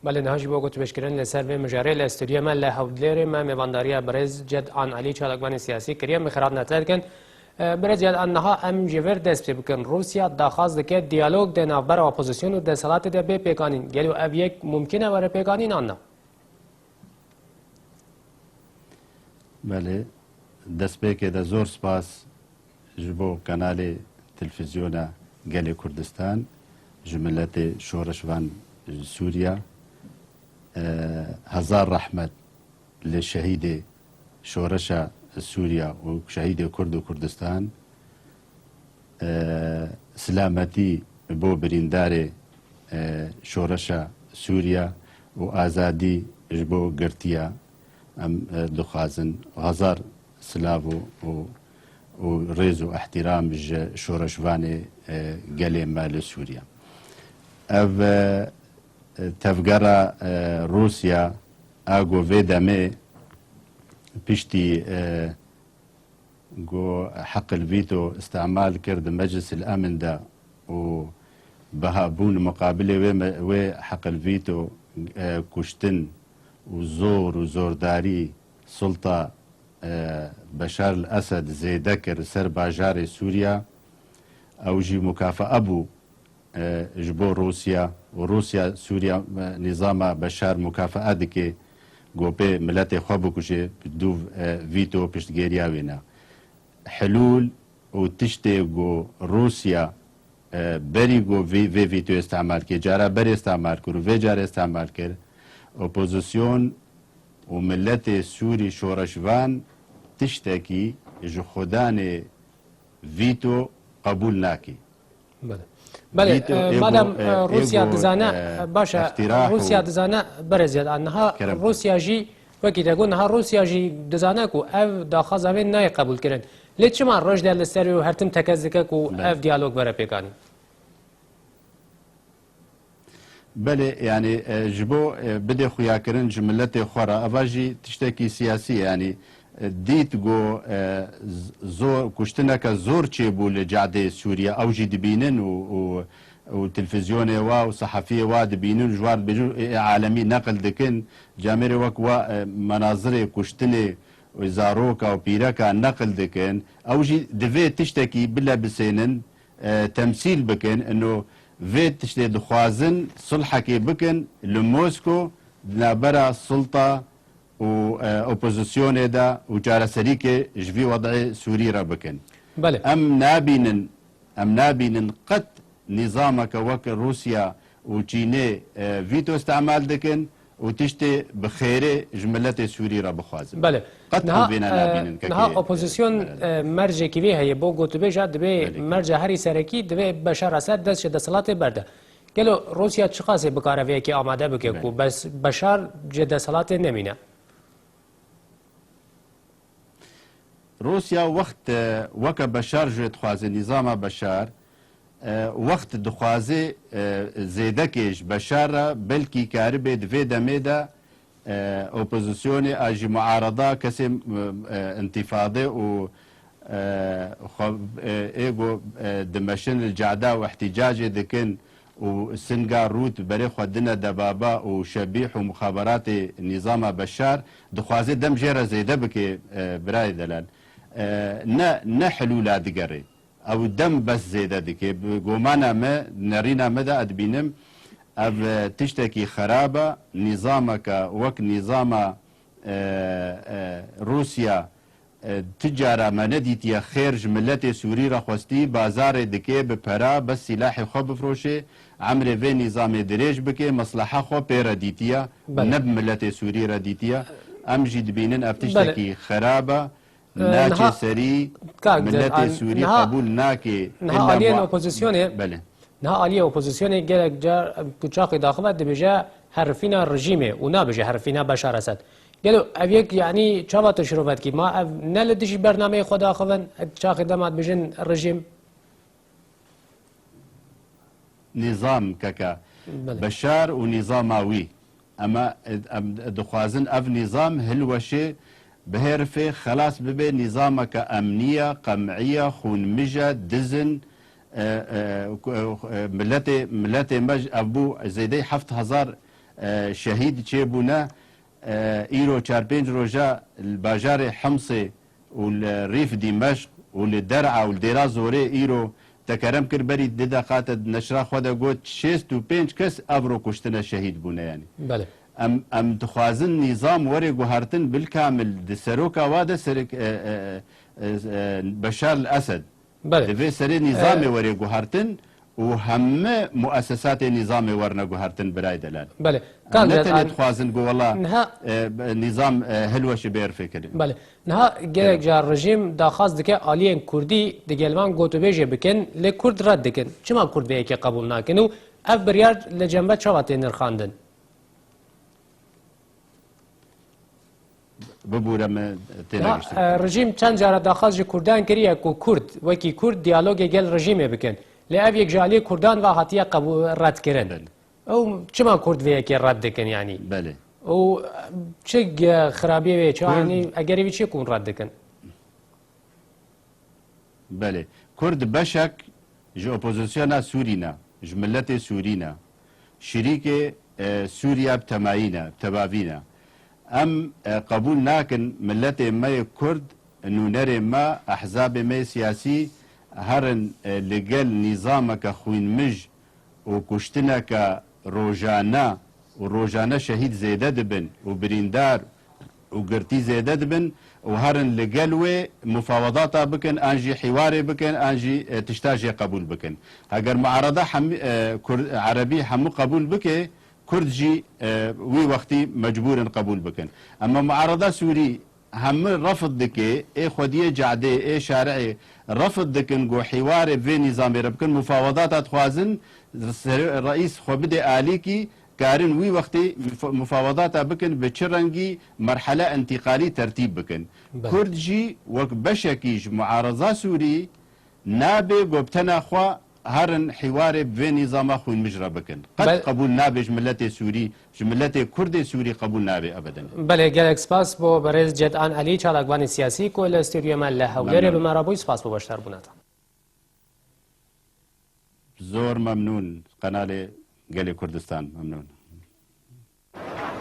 بله نهاجی با گوت بشکرین لسر و مجاری لاستودیو ما لحودلیر ما میوانداری برز جد آن علی چالکبان سیاسی کریم مخرات نتر کن برز جد آنها ام جور دست بکن روسیا داخواست که دیالوگ ده نافبر اپوزیسیون و دستالات ده به پیکانین گلو اب یک ممکنه وره پیکانین آنها بله دست به ده زور سپاس جبو کانال تلفزیون گل کردستان جملت شورشوان سوريا هزار رحمت لشهيد شورشا سوريا وشهيد كرد وكردستان سلامتي بو بريندار شورشا سوريا وآزادي جبو قرتيا ام دخازن هزار سلاو وريز واحترام شورشواني قلي مال سوريا اف تفجر روسيا اگو ویدمه پشتی جو حق الفيتو استعمال کرد مجلس الامن ده و بهابون مقابله و حق الفيتو كشتن وزور وزورداري سلطة بشار الاسد زيدكر سر باجار سوريا او جي مكافأة ابو جبو روسيا وروسيا سوريا نظام بشار مكافأة دكي گوپه ملت خواب بکشه دو ویتو پشتگیریا وینا حلول و تشته گو روسیا بری گو ویتو استعمال که جارا بری استعمال کرد و وی جارا استعمال کرد اپوزیسیون و ملت سوری شورشوان تشته کی جو خودان ویتو قبول ناکی بله مادام روسيا دزانه باشا روسيا دزانه برزيد انها روسيا جي وكي تقول انها روسيا جي دزانه كو اف داخذ من ناي قبول كرن ليش ما روج ديال السري وهرتم تكزك كو اف ديالوج برا بيكاني بله يعني جبو بدي خويا كرن جملتي خورا افاجي تشتكي سياسيه يعني ديت جو زور كشتنك زور تشيبو لجعدة سوريا او جي دبينن وتلفزيون وصحفيه دبينن جوار بجو عالمي نقل دكن جامري وكوا مناظر كشتنه وزاروكا وبيراكا نقل دكن او جي دفي تشتكي بلا بسينن تمثيل بكن انه في تشتي دخوازن صلحكي بكن لموسكو نابرا السلطه و اپوزيسيون دا و جارسري كي جفي وضع سوري ربكن بله ام نابين قد نظامك وك روسيا و چيني فيتو استعمال دكن و تشتي بخيره جملت سوري را بخوازن بله قد نها اپوزيسيون مرجع كي هي بو گوتبه جاد به مرجع هري سركي دبه بشار اسد دست شد صلات برده قالوا روسيا چقاسه بكاره كي آماده بك کو بس بشار جد صلات نمينه روسيا وقت وك بشار جد خوازي نظام بشار وقت دخوازي زيدكيش بشار بلكي كاربه دفي دميدا اوبوزيسيوني اجي معارضه كسم انتفاضه و ايجو دمشن الجعداء واحتجاج دكن وسنغار روت بري خدنا دبابا وشبيح ومخابرات نظام بشار دخوازي دم جيرا زيده بك براي دلال نا حلول دقري او دم بس زيده دكي قومانا ما نرينا مدى ادبينم اف تشتكي خرابه نظامك وك نظام روسيا تجارة ما نديت خير ملت سوري رخوستي بازار دكي بپرا بس سلاح خو بفروشي عمري في نظام دريج بكي مصلحة خو بيرديتيا نب ملت سوري رديتيا امجي دبينن افتشتكي خرابة ناچه سري ملت سوري قبول ناكي نها آلية الاوبوزيسيون بله نها آلية الاوبوزيسيون جالك جار كوچاقي داخل دبجا حرفينا الرجيم ونابجا حرفينا بشار اسد قالوا ابيك يعني چاوا تشرفت كي ما نلدش برنامج خدا خوان چاخ دمات بجن الرجيم نظام كاكا بشار ونظاماوي اما دخوازن اف نظام هلوشي بهرفه خلاص ببي نظامك امنيه قمعيه خونمجه دزن ملتي مج ابو زيدي حفت هزار شهید چێ بوونە ئیرۆ 4-5 ڕۆژە باژارێ حمسێ و ریف دیمەشق و لە دەرعا و دێرا زۆرێ ئیرۆ تەکەرەم کرد بەری دەدەقاتە نەشرا خۆ دەگوت 65 کەس ئەڤڕۆ کوشتنە شەهید بوونەیانی ئەم دخوازن نیزام وەرێ گوهارتن بالکامل سەرۆکا وا دە بەشار الئەسەد دەبێ سەرێ نیزامێ وەرێ گوهارتن و هەمە مؤسساتی نظامی وەرنە گوهارتن برای دەلال نەتەنێت خوازن گۆ وەڵا نظام هەلوەشی بێر فێکردن نها gelek jar rejim daxwaz dike aliyên Kurdî di gelvan gotûbêjê bikin lê Kurd red dikin çima Kurd vê yekê qebûl nakin û ev biryar li cembe çawa tê nirxandin ببوورە rejim çend cara daxwaz ji Kurdan kiriye ku Kurd wekî Kurd diyalogê gel rejimê bikin lê ev yek ji aliyê Kurdan ve hatiye redkirin ew çima Kurd vê yekê red dikin yanî û çi xirabiyê wê çawanî egerê wî çi kun red dikin belê Kurd beşek ji opozisyona Sûrî ne ji milletê Sûrî ne şîrîkê Sûriya bi temayî ne tebavî ne em qebûl nakin milletê me yê Kurd nûnerê me ehzabê me siyasî herin li gel nîzameke xwînmij û kuştineke rojane û rojane şehîd zêde dibin û birîndar û girtî zêde dibin û herin li gel wê mufawedata bikin an jî hîwarê bikin an jî tişta jê qebûl bikin heger muarada erebî hemû qebûl bike Kurd jî wî wextî mecbûrin qebûl bikin ama muarada Sûrî hemû refid dike ê xwediyê cadê ê şariê refid dikin got hîwarê vê nîzamê re bikin mufawedata dixwazin reîs xwe bide alîkî karin wî wextê mufawedata bikin bi çi rengî merhele entîqalî tertîb bikin Kurd jî wek beşekî ji muareza Sûrî nabe gobtena xwe herin hîwarê vê nîzama xwînmij re bikin qet qebûl nabe ji milletê Sûrî ji milletê Kurdê Sûrî qebûl nabe ebeden belê gelek spas bo berêz Ced'an Elî çalakvanê siyasî ku li stûdyoya me li Hewlêrê bi me re bûyî spas bo beşdarbûnatan zor memnûn qenalê gelê Kurdistan memnûn